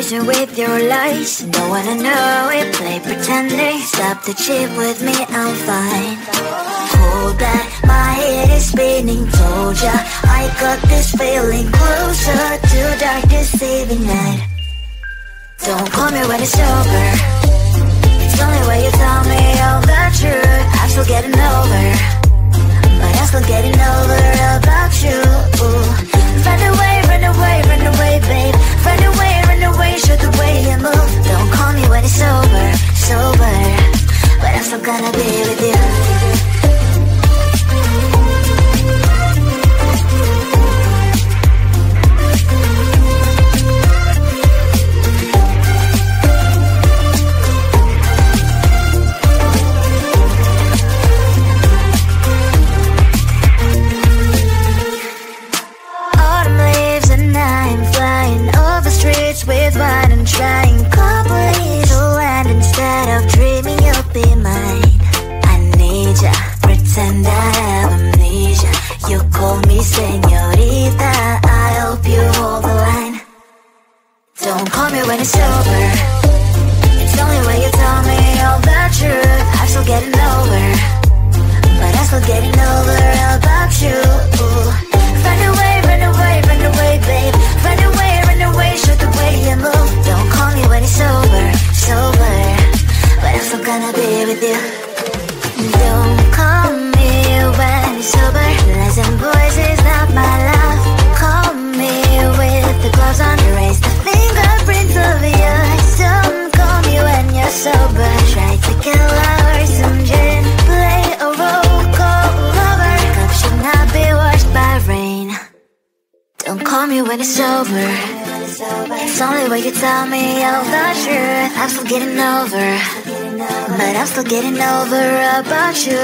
poison with your lies. Don't wanna know it, play pretending. Stop the cheat with me, I'm fine. Hold back, my head is spinning. Told ya, I got this feeling. Closer to dark deceiving night. Don't call me when it's over. It's only when you tell me all the truth. I'm still getting over, but I'm still getting over about you. Run away, run away, run away, babe. Run away, show the way you move. Don't call me when it's over, sober, but I'm still gonna be with you. With wine and trying coupling to land instead of dreaming you'll be mine. I need ya, pretend I have amnesia. You call me señorita, I hope you hold the line. Don't call me when it's over. It's only when you tell me all the truth. I'm still getting over, but I'm still getting over about you. Run away, run away, run away, babe. Run away, show the way you move. Don't call me when it's over, sober, but I'm still gonna be with you. Don't call me when it's sober. Lies and boys is not my love. Call me with the gloves on. Erase the fingerprints of yours. Don't call me when you're sober. Try to kill hours, some gin. Play a role, call lover. Cup should not be washed by rain. Don't call me when it's over. It's only when you tell me all the truth. I'm still getting over, but I'm still getting over about you.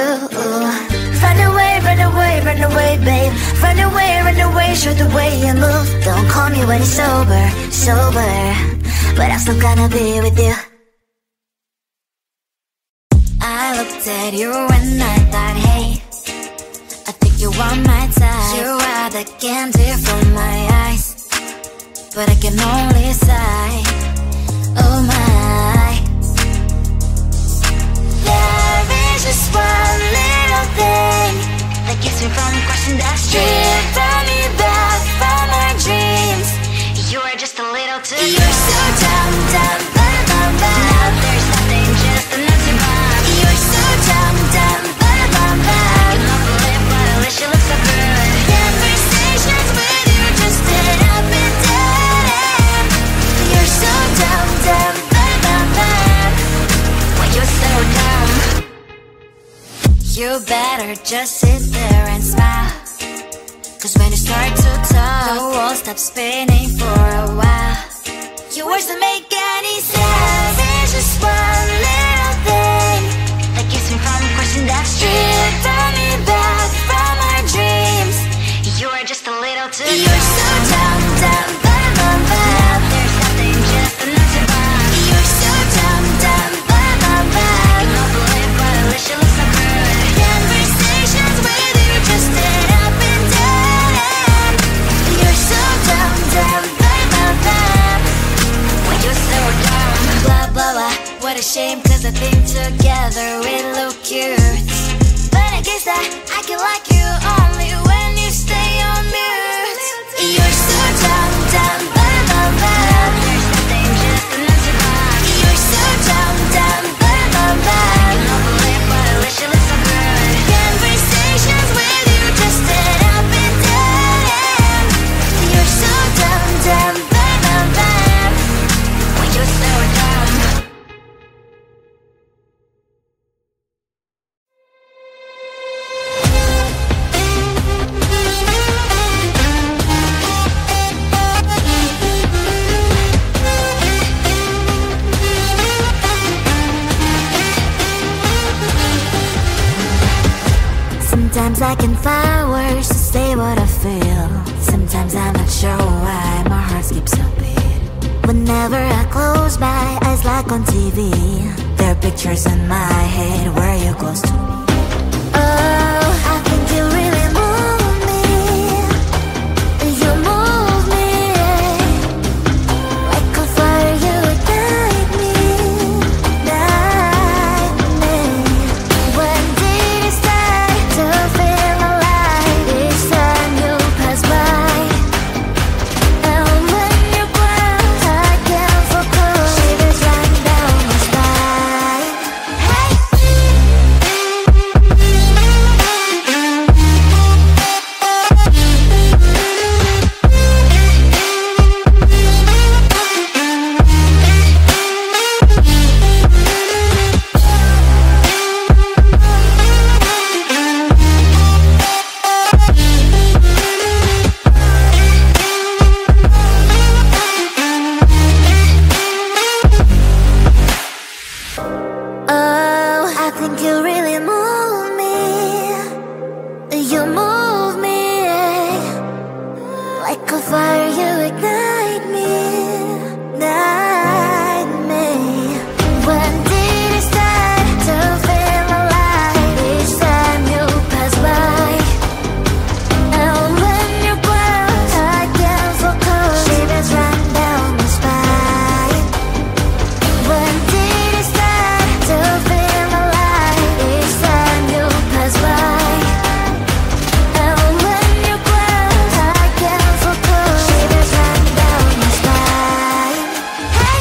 Run away, run away, run away, babe. Run away, show the way you move. Don't call me when it's sober, sober, but I'm still gonna be with you. I looked at you and I thought, hey, I think you want my time. You are the candy from my eyes, but I can only sigh, oh my. There is just one little thing that keeps me from crossing that street. Drive me back from my dreams. You are just a little too good. You're so dumb, dumb, bum, bum, bum. Now there's nothing, just enough to bomb. You're so dumb, dumb, bum, bum, bum. You love to live, but at least you look so good. Conversations with you just end up in dead. You're so dumb, dumb, bum, bum, bum. When you're so dumb, you better just sit there and smile. Cause when you start to talk, the world stops spinning for a while. Your words don't make any sense. There's just one little thing that keeps me from crossing that street. Turn me back from our dreams. You are just a little too good. You're so dumb, dumb, bum, bum, bum. There's nothing, just enough to bomb. You're so dumb, dumb, bum, bum, bum. You don't believe, but at least you look so good. Conversations with you just end up in dead end. You're so dumb, dumb, bum, bum, bum. When you're so dumb. Blah, blah, blah. What a shame, cause I think together we look cute. But I guess that I can like you only when you stay on mute. You're so dumb, dumb, bum, bum, bum. There's nothing, just enough to bomb. You're so dumb, dumb, bum, bum, bum. You don't believe, but at least you look so good. Conversations with you just end up in dead end. You're so dumb, dumb, bum, bum, bum. When you're so dumb. Sometimes I can find words to say what I feel. Sometimes I'm not sure why my heart skips a beat. Whenever I close my eyes like on TV, there are pictures in my head where you're close to me. Oh, I think you really move me. You move me like a fire Oh, I think you really move me. You move me like a fire, you ignite me, ignite me. When did it start to feel alive? Each time you pass by, and when you close, I can't focus. Shivers run down my spine. When did it start to feel alive? Each time you pass by, and when you close, I can't focus. Shivers run down my spine. Hey.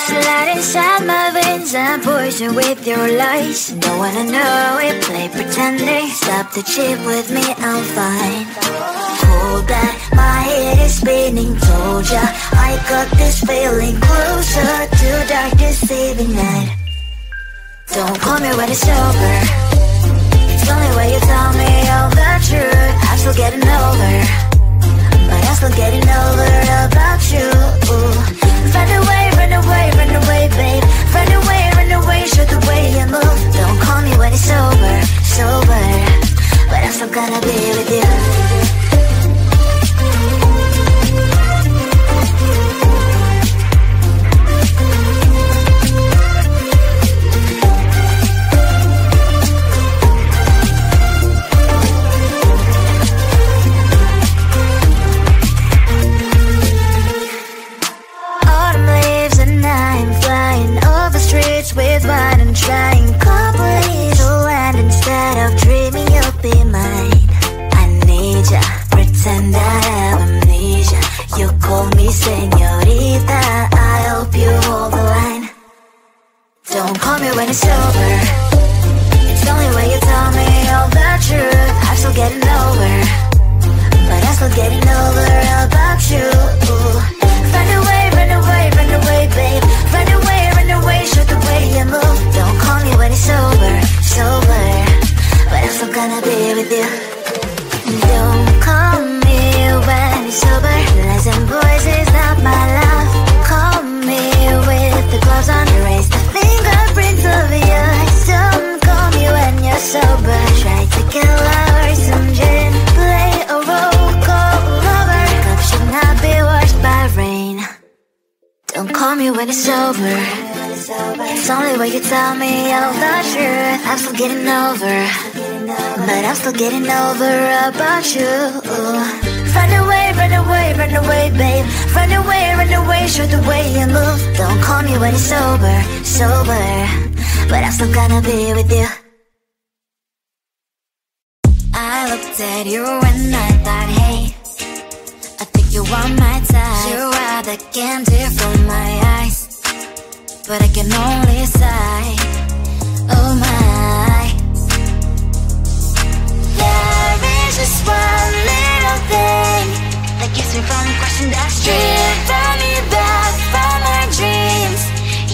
Slide inside my veins and poison with your lies. Don't wanna know it, play pretending. Stop the chip with me, I'm fine. Hold that, my head is spinning. Told ya, I got this feeling closer to dark deceiving night. Don't call me when it's over. It's the only way you tell me all the truth. I'm still getting over, but I'm still getting over about you. Run away, run away, run away, babe. Run away, show the way you move. Don't call me when it's over, sober, but I'm still gonna be with you. Autumn leaves and I'm flying over streets with wine and trying couples to land instead of dreaming you'll be mine. I need ya, pretend I have amnesia. You call me señorita, I hope you hold the line. Don't call me when it's over. It's the only way you tell me all the truth. I'm still getting over, but I'm still getting over about you. Run away, run away, run away, babe. Run away, show the way you move. Don't call me when it's over, sober, but I'm still gonna be with you. Don't call me when it's sober. Lies and boys is not my love. Call me with the gloves on. Erase the fingerprints of yours. Don't call me when you're sober. Try to kill hours, some gin. Play a role, call lover. Cup should not be washed by rain. Don't call me when it's over. It's only way you tell me all the truth. I'm still getting over, but I'm still getting over about you. Run away, run away, run away, babe. Run away, show the way you move. Don't call me when it's sober, sober, but I'm still gonna be with you. I looked at you and I thought, hey, I think you want my time. You are the candy from my eyes, but I can only sigh. Oh my. There is just one little thing that keeps me from crossing that street. Drive me back from my dreams.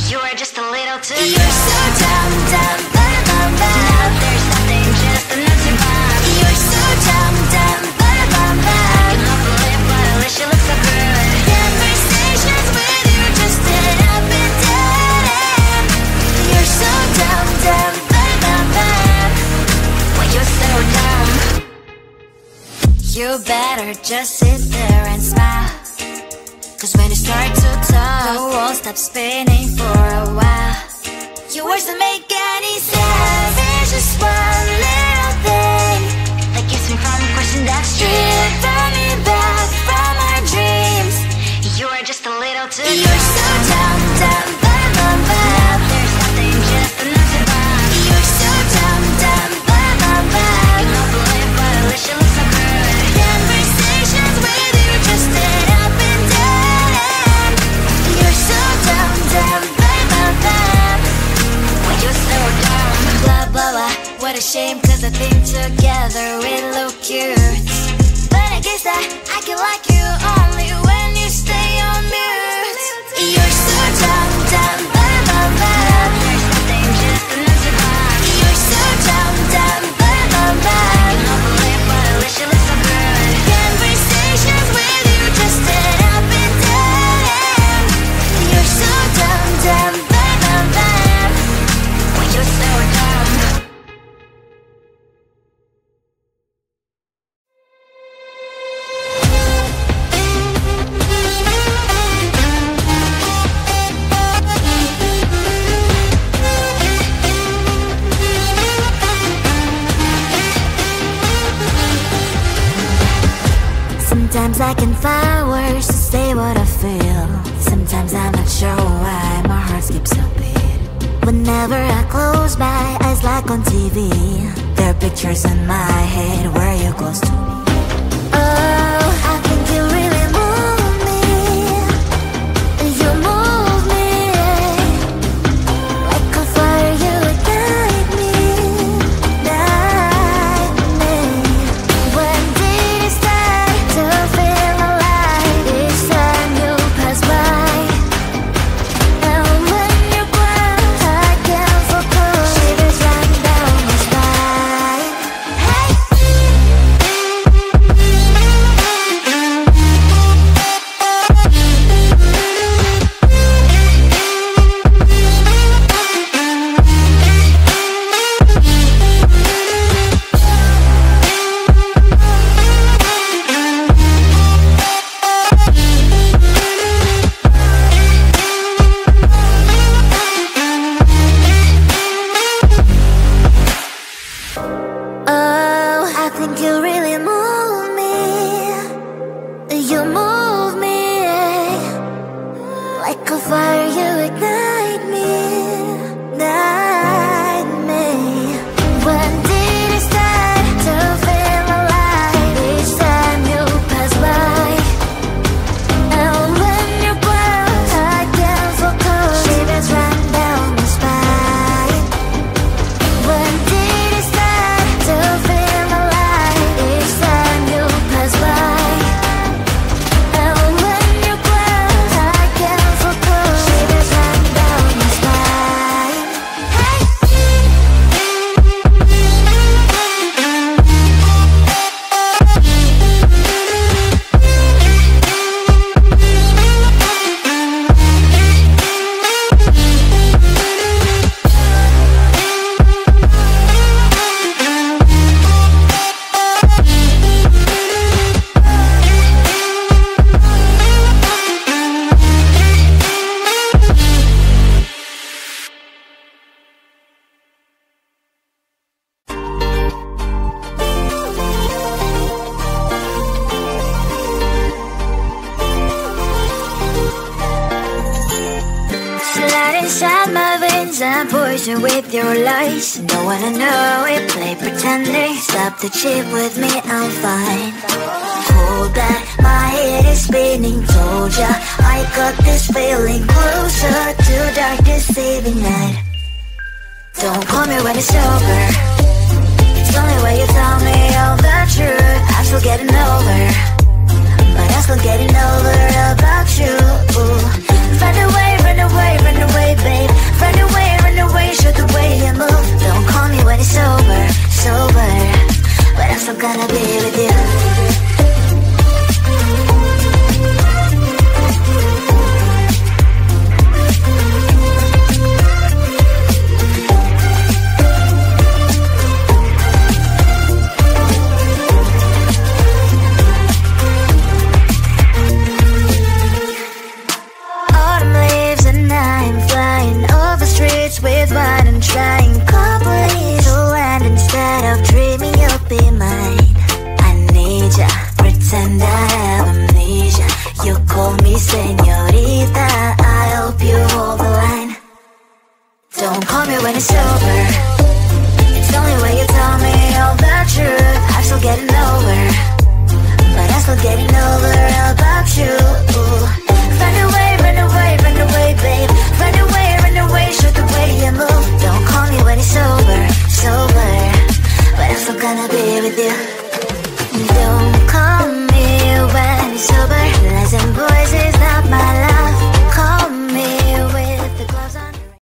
You are just a little too good. You're so dumb, dumb, bum, bum, bum. Now there's nothing, just enough to bomb. You're so dumb, dumb, bum, bum, bum. You love to live, but at least you look so good. Conversations with you just end up in dead end. You're so dumb, dumb, bum, bum, bum. Why you're so dumb? You better just sit there and smile, 'cause when you start to talk, the world stops spinning for a while. Your words don't make any sense. There's just one little thing that keeps me from crossing that street. Turn me back from our dreams. You are just a little too good. You're so dumb, dumb, bum, bum, bum. Now there's nothing, just enough to bomb. You're so dumb, dumb, bum, shame, cause I think together we look cute. But I guess that I can like you only when you stay on mute. You're so dumb, dumb, bam, bam, bam. There's nothing just enough to buy. You're so dumb, dumb, bam, bam, bam. I can't believe what I wish you listen good. Conversations with you just end up in dead end. You're so dumb, dumb, bam, bam, bam. When you're so dumb. Sometimes I can find words to say what I feel. Sometimes I'm not sure why my heart skips a beat. Whenever I close my eyes like on TV, there are pictures in my head where you're close to me. Oh, I think you really move me. You move me. Like a fire you ignite me. Ignite me. When did it start to feel alive? Each time you pass by. And when you cry, I can't focus. Shivers run down my spine. Hey! Oh, I think you really move me. You move me. Like a fire you ignite me. Ignite me. When did it start to feel alive? Each time you pass by. And when you close, I can't focus. Shivers run down my spine. When did it start to feel alive? Each time you pass by. And when you close, I can't focus. Shivers run down my spine. Hey! Slide inside my veins and poison with your lies. Don't wanna know it, play pretending. Stop the cheat with me, I'm fine. Hold that, my head is spinning. Told ya, I got this feeling. Closer to dark deceiving night. Don't call me when it's over. It's only when you tell me all the truth. I'm still getting over, but I'm still getting over about you. Run away, run away, run away, babe. Run away, show the way you move. Don't call me when it's over, sober, but I'm still gonna be with you. Autumn leaves and I'm flying over streets with wine and trying company to land instead of dreaming you'll be mine. I need ya, pretend I have amnesia. You call me saying